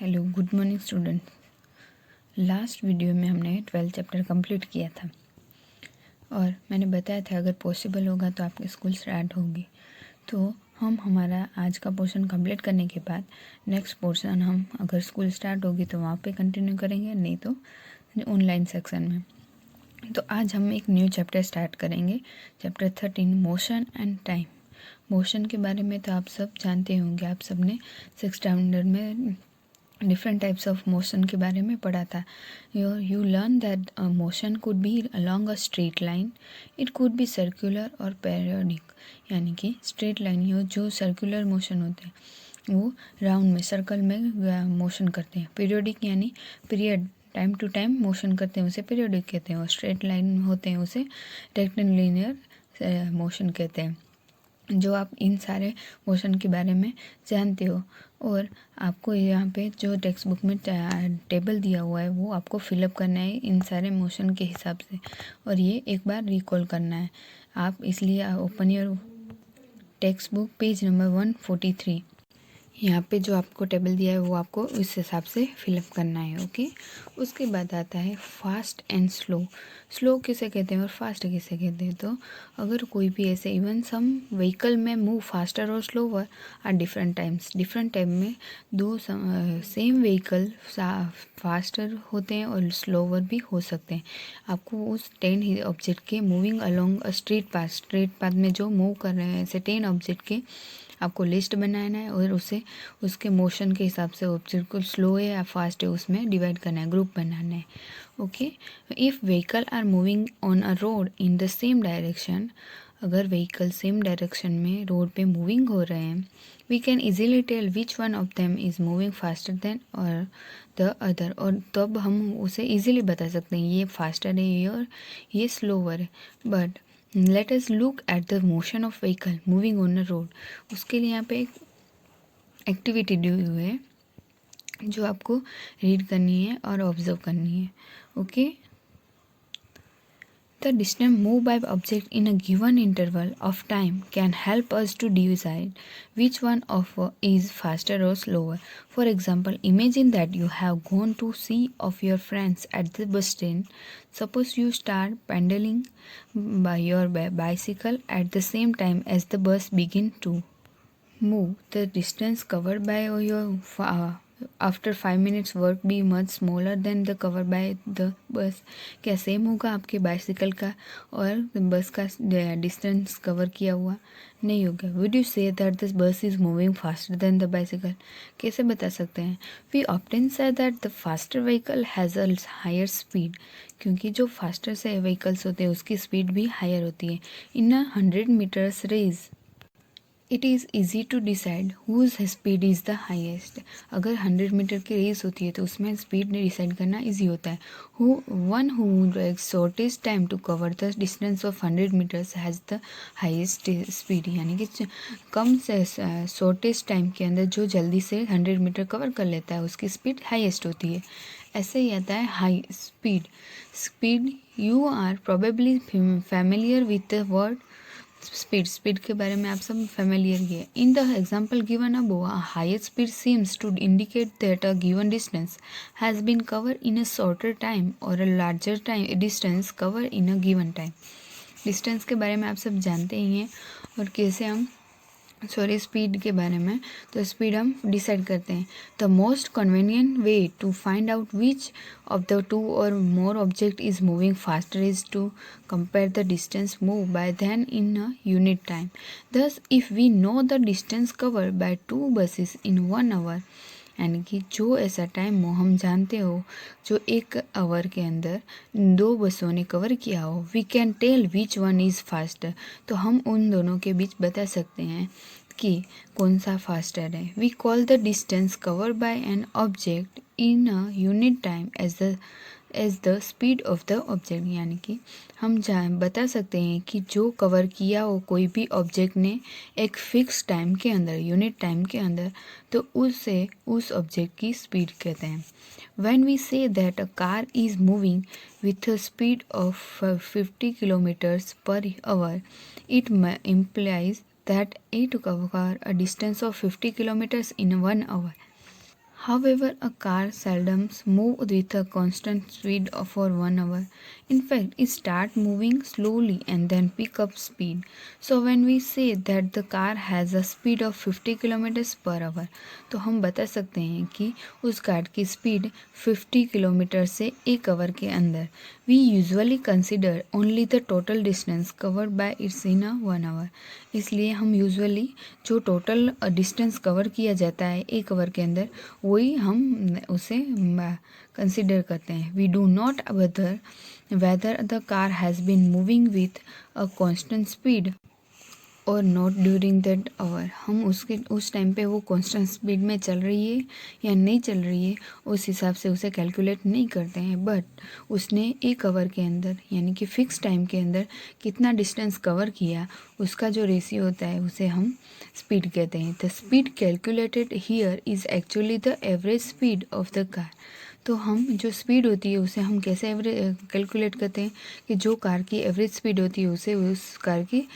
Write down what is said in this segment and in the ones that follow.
Hello, good morning students. Last video में हमने 12th chapter complete किया था और मैंने बताया था अगर पॉसिबल होगा तो आपके स्कूल स्टार्ट होगी। तो हम हमारा आज का पोर्शन कंप्लीट करने के बाद नेक्स्ट पोर्शन हम अगर स्कूल स्टार्ट होगी तो वहाँ पे कंटिन्यू करेंगे, नहीं तो ऑनलाइन सेक्शन में। तो आज हम एक न्यू चैप्टर स्टार्ट करेंगे, chapter 13 motion and time. Motion के बारे में तो आप सब जानते होंगे, आप सब ने 6th स्टैंडर्ड में डिफरेंट टाइप्स ऑफ मोशन के बारे में पढ़ा था। You learn that motion could be along a straight line, it could be circular और पेरियोडिक। यानी कि स्ट्रेट लाइन जो सर्कुलर मोशन होते हैं वो राउंड में सर्कल में मोशन करते हैं। पीरियोडिक यानी period time to time motion करते हैं, उसे पीरियोडिक कहते हैं। और स्ट्रेट लाइन होते हैं उसे रेक्टेंगुलर मोशन कहते हैं। जो आप इन सारे मोशन के बारे में जानते हो और आपको यहाँ पे जो टेक्स्ट बुक में टेबल दिया हुआ है वो आपको फिलअप करना है इन सारे मोशन के हिसाब से, और ये एक बार रिकॉल करना है आप। इसलिए open your text book, page number 143। यहाँ पे जो आपको टेबल दिया है वो आपको उस हिसाब से फिलअप करना है, ओके। उसके बाद आता है फास्ट एंड स्लो। स्लो किसे कहते हैं और फास्ट किसे कहते हैं? तो अगर कोई भी ऐसे इवन सम व्हीकल में मूव फास्टर और slower are different times. Different time में दो सेम व्हीकल फास्टर होते हैं और स्लोवर भी हो सकते हैं। आपको उस 10 ऑब्जेक्ट के moving along a straight path में जो मूव कर रहे हैं ऐसे 10 ऑब्जेक्ट के आपको लिस्ट बनाना है और उसे उसके मोशन के हिसाब से ऑब्जेक्ट को स्लो है या फास्ट है उसमें डिवाइड करना है, ग्रुप बनाना है, okay. If vehicle are moving on a road in the same direction, अगर व्हीकल सेम डायरेक्शन में रोड पे मूविंग हो रहे हैं, we can easily tell which one of them is moving faster than और द अदर। और तब हम उसे इजीली बता सकते हैं ये फास्टर है ये और ये स्लोवर है। But let us look at the motion of vehicle moving on a road. उसके लिए यहाँ पे एक एक्टिविटी दी हुई है जो आपको रीड करनी है और ऑब्जर्व करनी है, okay. The distance moved by object in a given interval of time can help us to decide which one of is faster or slower. For example, imagine that you have gone to see of your friends at the bus stand. Suppose you start pedaling by your bicycle at the same time as the bus begin to move. The distance covered by your after 5 minutes work be much smaller than the cover by the bus. क्या same होगा आपके bicycle का और बस का distance cover किया हुआ? नहीं होगा। Would you say that this bus is moving faster than the bicycle? कैसे बता सकते हैं? We obtain say that the faster vehicle has a higher speed, क्योंकि जो फास्टर से व्हीकल्स होते हैं उसकी स्पीड भी हायर होती है। In 100 meters race it is easy to decide whose speed is the highest. अगर 100 मीटर की रेस होती है तो उसमें स्पीड डिसाइड करना इजी होता है। Who takes shortest time to cover the distance of 100 metres has the highest speed. यानी कि कम से शॉर्टेस्ट टाइम के अंदर जो जल्दी से 100 मीटर कवर कर लेता है उसकी स्पीड हाइएस्ट होती है। ऐसे ही आता है high speed. You are probably familiar with the word speed के बारे में आप सब फेमिलियर है। In the example given above, a higher speed seems to indicate that a given distance has been covered in a shorter time or a larger time distance covered in a given time। Distance के बारे में आप सब जानते ही हैं और कैसे हम स्पीड के बारे में, तो स्पीड हम डिसाइड करते हैं। The most convenient way to find out which of the two or more object is moving faster is to compare the distance move by them in a unit time. Thus if we know the distance covered by 2 buses in 1 hour, यानी कि जो ऐसा time हम जानते हो जो 1 our के अंदर 2 बसों ने कवर किया हो, we can tell which one is faster. तो हम उन दोनों के बीच बता सकते हैं कि कौन सा फास्टर है। We call the distance covered by an object in a unit time as the speed of the object. यानी कि हम बता सकते हैं कि जो कवर किया हो कोई भी ऑब्जेक्ट ने एक फिक्स टाइम के अंदर, यूनिट टाइम के अंदर, तो उसे उस ऑब्जेक्ट की स्पीड कहते हैं। When we say that a car is moving with a speed of 50 kilometers per hour, it implies that it cover a distance of 50 kilometers in 1 hour। However, a car seldom moves with a constant speed for 1 hour. In fact, it starts moving slowly and then pick up speed. So when we say that the car has a speed of 50 kilometers per hour, तो हम बता सकते हैं कि उस car की speed 50 kilometre से 1 our के अंदर. We usually consider only the total distance covered by its in a 1 hour. इसलिए हम यूजुअली जो टोटल डिस्टेंस कवर किया जाता है 1 आवर के अंदर वही हम उसे कंसिडर करते हैं. We do not whether the car has been moving with a constant speed और नॉट ड्यूरिंग दैट आवर. हम उस टाइम पे वो कांस्टेंट स्पीड में चल रही है या नहीं चल रही है उस हिसाब से उसे कैलकुलेट नहीं करते हैं. बट उसने 1 आवर के अंदर यानी कि फिक्स टाइम के अंदर कितना डिस्टेंस कवर किया उसका जो रेशियो होता है उसे हम स्पीड कहते हैं. The speed calculated here is actually the average speed of the car. तो हम जो स्पीड होती है उसे हम कैसे एवरेज कैलकुलेट करते हैं कि जो कार की एवरेज स्पीड होती है उसे उस कार की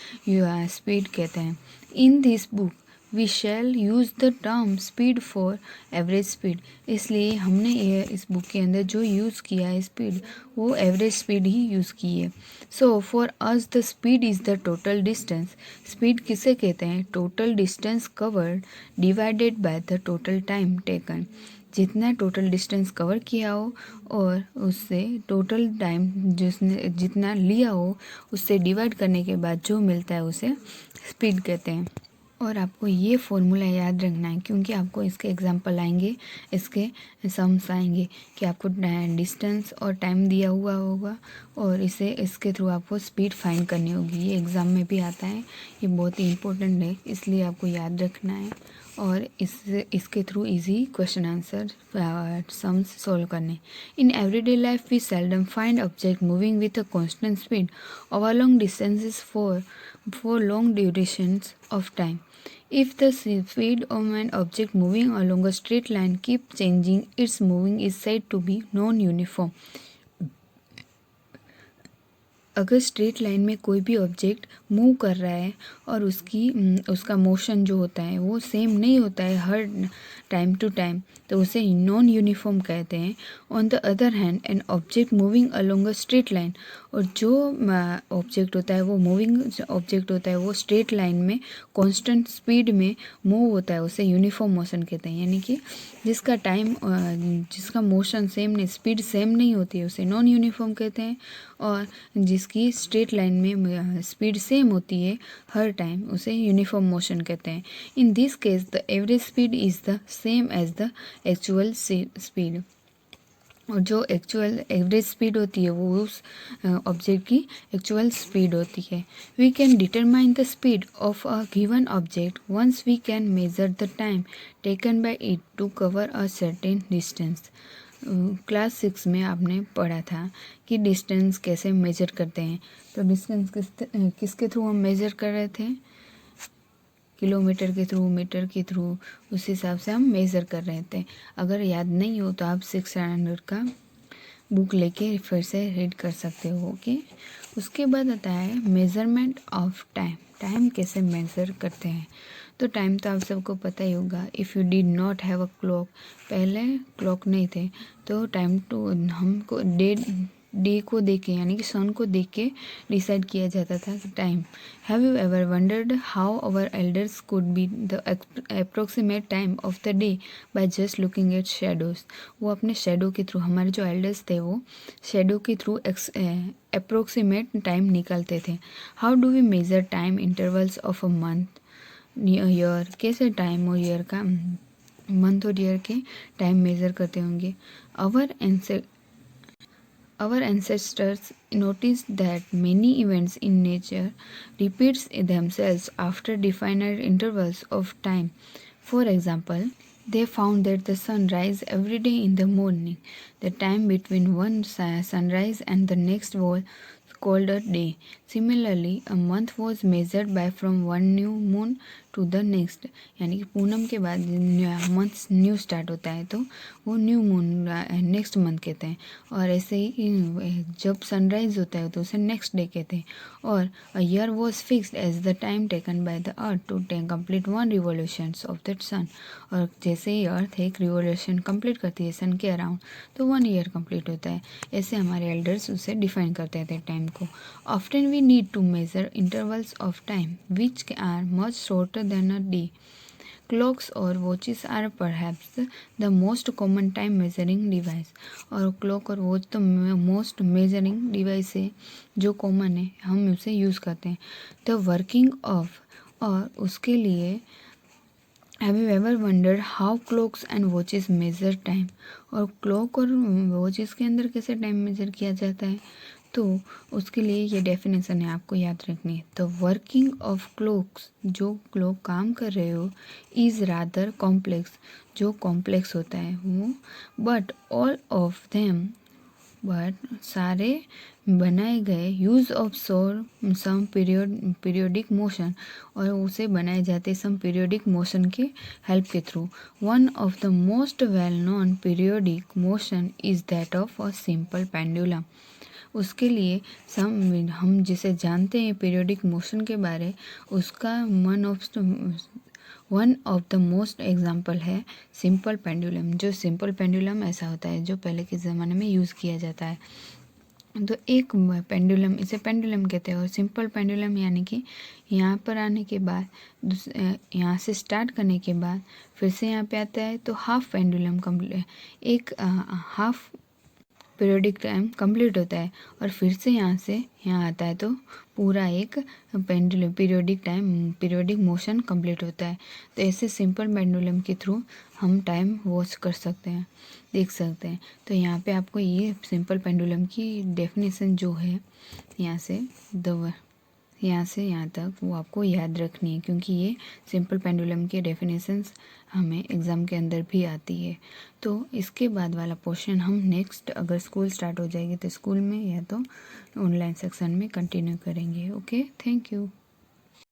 स्पीड कहते हैं. In this book we shall use the term speed for average speed. इसलिए हमने इस बुक के अंदर जो यूज़ किया है स्पीड वो एवरेज स्पीड ही यूज़ की है. So for us the speed is the total distance. Speed किसे कहते हैं? Total distance covered divided by the total time taken. जितना टोटल डिस्टेंस कवर किया हो और उससे टोटल टाइम जिसने जितना लिया हो उससे डिवाइड करने के बाद जो मिलता है उसे स्पीड कहते हैं. और आपको ये फॉर्मूला याद रखना है क्योंकि आपको इसके एग्जांपल आएंगे, इसके सम्स आएंगे कि आपको डिस्टेंस और टाइम दिया हुआ होगा और इसके थ्रू आपको स्पीड फाइंड करनी होगी. ये एग्ज़ाम में भी आता है, ये बहुत ही इम्पोर्टेंट है इसलिए आपको याद रखना है और इसके through easy question answer sums solve करने. In everyday life we seldom find object moving with a constant speed over long distances for long durations of time. If the speed of an object moving along a straight line keeps changing, its moving is said to be non-uniform. अगर straight line में कोई भी object move कर रहा है और उसका motion जो होता है वो सेम नहीं होता है हर टाइम टू टाइम तो उसे नॉन यूनिफॉर्म कहते हैं. On the other hand an object moving along a straight line, और जो ऑब्जेक्ट होता है वो मूविंग ऑब्जेक्ट होता है वो स्ट्रेट लाइन में कांस्टेंट स्पीड में मूव होता है उसे यूनिफॉर्म मोशन कहते हैं. यानी कि जिसका मोशन सेम नहीं, स्पीड सेम नहीं होती है उसे नॉन यूनिफॉर्म कहते हैं. और जिसकी स्ट्रेट लाइन में स्पीड सेम होती है हर टाइम उसे यूनिफॉर्म मोशन कहते हैं. In this case the average speed is the same as the actual speed. और जो एक्चुअल एवरेज स्पीड होती है वो उस ऑब्जेक्ट की एक्चुअल स्पीड होती है. We can determine the speed of a given object once we can measure the time taken by it to cover a certain distance. Class 6 में आपने पढ़ा था कि डिस्टेंस कैसे मेजर करते हैं. तो डिस्टेंस किसके थ्रू हम मेजर कर रहे थे? किलोमीटर के थ्रू, मीटर के थ्रू, उस हिसाब से हम मेज़र कर रहे थे. अगर याद नहीं हो तो आप 6 स्टैंडर्ड का बुक लेके फिर से रीड कर सकते हो. ओके. उसके बाद आता है मेज़रमेंट ऑफ टाइम. टाइम कैसे मेज़र करते हैं? तो टाइम तो आप सबको पता ही होगा. If you did not have a clock, पहले क्लॉक नहीं थे तो टाइम टू हमको डे को देख के यानी कि सन को देख के डिसाइड किया जाता था कि time. Have you ever wondered how our elders could be the approximate time of the day by just looking at shadows. वो अपने शेडो के थ्रू, हमारे जो एल्डर्स थे वो शेडो के थ्रू अप्रोक्सीमेट टाइम निकालते थे. How do we measure time intervals of a month, year? कैसे टाइम और ईयर का, मंथ और ईयर के टाइम मेज़र करते होंगे? Our ancestors noticed that many events in nature repeats themselves after definite intervals of time. For example, they found that the sun rises every day in the morning. The time between one sunrise and the next was called a day. Similarly, a month was measured by from one new moon to the next, यानी कि पूनम के बाद month new start होता है तो वो new moon next month कहते हैं। और ऐसे ही जब सनराइज होता है तो उसे नेक्स्ट डे कहते हैं। और a year was fixed as the time taken by the earth to complete one revolution of that sun. और जैसे ही अर्थ एक रिवोल्यूशन कंप्लीट करती है सन के अराउंड तो 1 ईयर कंप्लीट होता है। ऐसे हमारे एल्डर्स उसे डिफाइन करते थे टाइम को। Often we need to measure intervals of time which are much shorter than a day. Clocks और watches are perhaps the most common time measuring device. और क्लॉक और वॉच तो मोस्ट मेजरिंग डिवाइस है जो common है, हम उसे use करते हैं। द वर्किंग ऑफ, और उसके लिए have you ever wondered how clocks and watches measure time. और क्लॉक और वॉचेस के अंदर कैसे टाइम मेजर किया जाता है, तो उसके लिए ये डेफिनेशन है, आपको याद रखनी है। द वर्किंग ऑफ क्लॉक्स, जो क्लॉक काम कर रहे हो, इज़ रादर कॉम्प्लेक्स, जो कॉम्प्लेक्स होता है वो, but all of them, but सारे बनाए गए use of some periodic motion, और उसे बनाए जाते सम पीरियोडिक मोशन के हेल्प के through. One of the most well known periodic motion is that of a simple pendulum. उसके लिए हम जिसे जानते हैं पीरियोडिक मोशन के बारे, उसका one of the most example है सिंपल पेंडुलम। जो सिंपल पेंडुलम ऐसा होता है जो पहले के ज़माने में यूज़ किया जाता है। तो एक पेंडुलम, इसे पेंडुलम कहते हैं। और सिंपल पेंडुलम यानी कि यहाँ पर आने के बाद, यहाँ से स्टार्ट करने के बाद फिर से यहाँ पे आता है तो हाफ पेंडुलम कंप्लीट, एक हाफ पीरियोडिक टाइम कंप्लीट होता है। और फिर से यहाँ से यहाँ आता है तो पूरा एक पेंडुलम पीरियोडिक मोशन कंप्लीट होता है। तो ऐसे सिंपल पेंडुलम के थ्रू हम टाइम वॉच कर सकते हैं, देख सकते हैं। तो यहाँ पे आपको ये सिंपल पेंडुलम की डेफिनेशन जो है यहाँ से यहाँ तक वो आपको याद रखनी है, क्योंकि ये सिंपल पेंडुलम के डेफिनेशंस हमें एग्ज़ाम के अंदर भी आती है। तो इसके बाद वाला पोर्शन हम नेक्स्ट, अगर स्कूल स्टार्ट हो जाएगी तो स्कूल में, या तो ऑनलाइन सेक्शन में कंटिन्यू करेंगे। Okay, thank you.